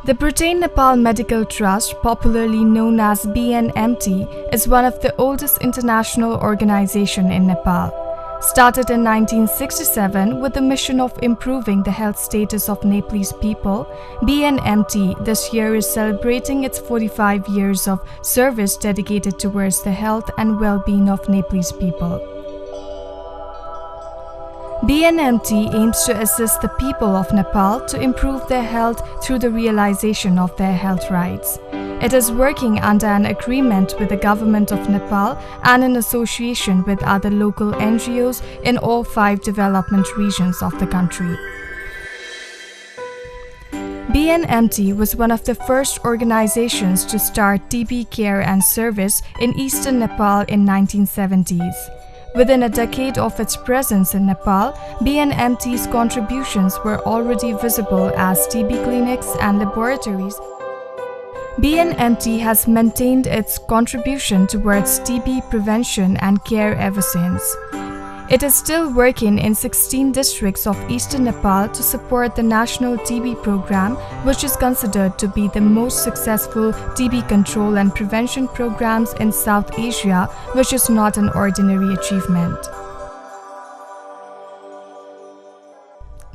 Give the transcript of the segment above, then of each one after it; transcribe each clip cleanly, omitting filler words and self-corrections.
The Britain Nepal Medical Trust, popularly known as BNMT, is one of the oldest international organizations in Nepal. Started in 1967 with the mission of improving the health status of Nepalese people, BNMT this year is celebrating its 45 years of service dedicated towards the health and well-being of Nepalese people. BNMT aims to assist the people of Nepal to improve their health through the realization of their health rights. It is working under an agreement with the government of Nepal and in association with other local NGOs in all 5 development regions of the country. BNMT was one of the first organizations to start TB care and service in eastern Nepal in 1970s. Within a decade of its presence in Nepal, BNMT's contributions were already visible as TB clinics and laboratories. BNMT has maintained its contribution towards TB prevention and care ever since. It is still working in 16 districts of eastern Nepal to support the national TB program, which is considered to be the most successful TB control and prevention programs in South Asia, which is not an ordinary achievement.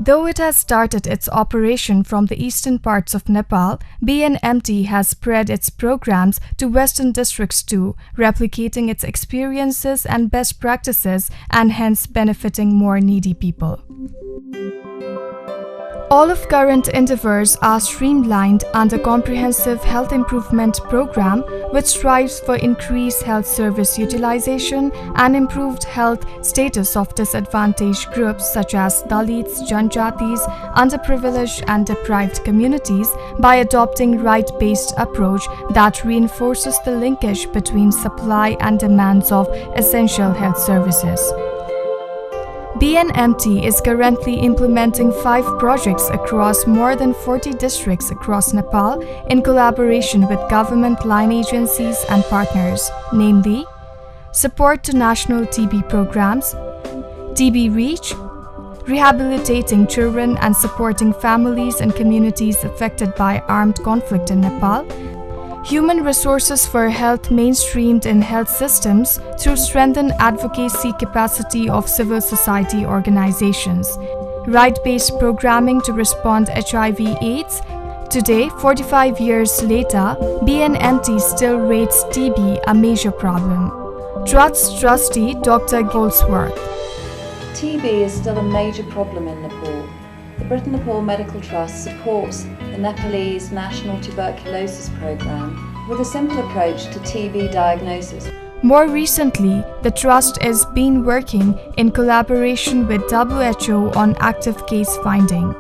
Though it has started its operation from the eastern parts of Nepal, BNMT has spread its programs to western districts too, replicating its experiences and best practices and hence benefiting more needy people. All of current endeavors are streamlined under Comprehensive Health Improvement Program, which strives for increased health service utilization and improved health status of disadvantaged groups such as Dalits, Janjatis, underprivileged and deprived communities by adopting right-based approach that reinforces the linkage between supply and demands of essential health services. BNMT is currently implementing 5 projects across more than 40 districts across Nepal in collaboration with government line agencies and partners, namely support to national TB programs, TB Reach, rehabilitating children and supporting families and communities affected by armed conflict in Nepal, Human resources for health mainstreamed in health systems through strengthened advocacy capacity of civil society organizations. Right-based programming to respond HIV/AIDS. Today, 45 years later, BNMT still rates TB a major problem. Trust Trustee Dr. Goldsworth. TB is still a major problem in Nepal. The Britain Nepal Medical Trust supports the Nepalese National Tuberculosis Programme with a simple approach to TB diagnosis. More recently, the Trust has been working in collaboration with WHO on active case finding.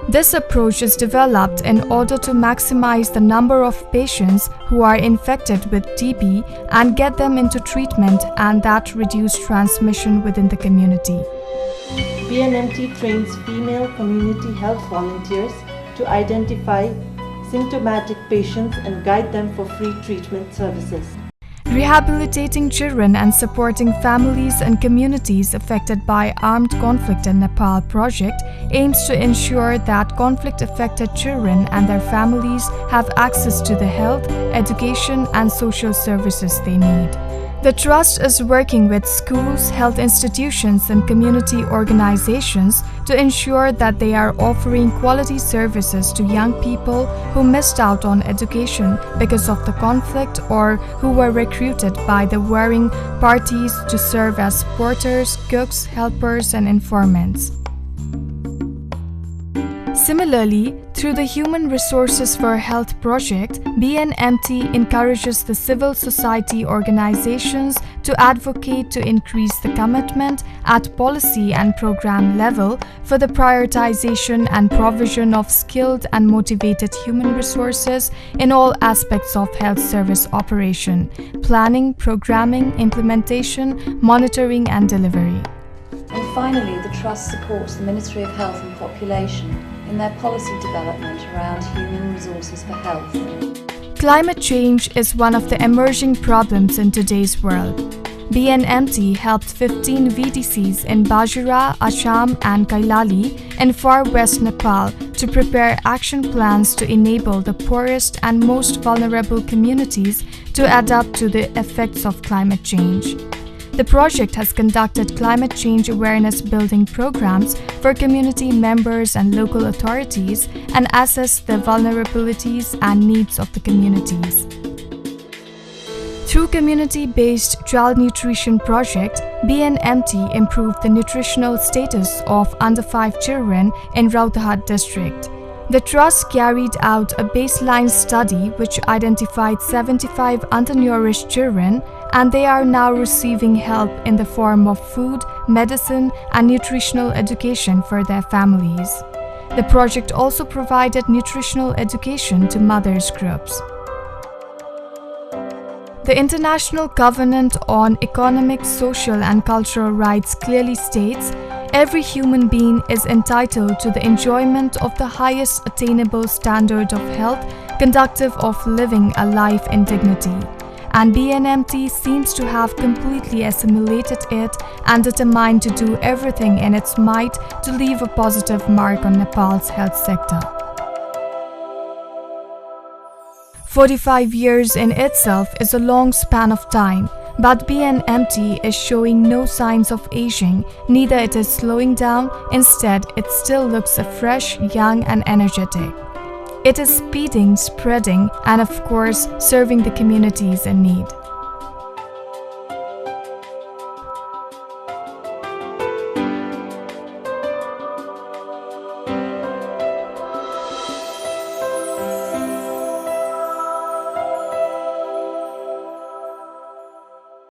This approach is developed in order to maximize the number of patients who are infected with TB and get them into treatment and that reduce transmission within the community. BNMT trains female community health volunteers to identify symptomatic patients and guide them for free treatment services. Rehabilitating children and supporting families and communities affected by armed conflict in Nepal project aims to ensure that conflict-affected children and their families have access to the health, education and social services they need. The Trust is working with schools, health institutions and community organizations to ensure that they are offering quality services to young people who missed out on education because of the conflict or who were recruited by the warring parties to serve as porters, cooks, helpers and informants. Similarly, through the Human Resources for Health project, BNMT encourages the civil society organizations to advocate to increase the commitment at policy and program level for the prioritization and provision of skilled and motivated human resources in all aspects of health service operation, planning, programming, implementation, monitoring and delivery. And finally, the Trust supports the Ministry of Health and Population in their policy development around human resources for health. Climate change is one of the emerging problems in today's world. BNMT helped 15 VDCs in Bajura, Assam and Kailali in far west Nepal to prepare action plans to enable the poorest and most vulnerable communities to adapt to the effects of climate change. The project has conducted climate change awareness building programs for community members and local authorities and assessed the vulnerabilities and needs of the communities. Through community-based child nutrition project, BNMT improved the nutritional status of under 5 children in Rautahat district. The trust carried out a baseline study which identified 75 undernourished children, and they are now receiving help in the form of food, medicine, and nutritional education for their families. The project also provided nutritional education to mothers groups. The International Covenant on Economic, Social and Cultural Rights clearly states, every human being is entitled to the enjoyment of the highest attainable standard of health, conducive of living a life in dignity. And BNMT seems to have completely assimilated it and determined to do everything in its might to leave a positive mark on Nepal's health sector. 45 years in itself is a long span of time, but BNMT is showing no signs of aging, neither it is slowing down, instead it still looks fresh, young and energetic. It is speeding, spreading and of course serving the communities in need.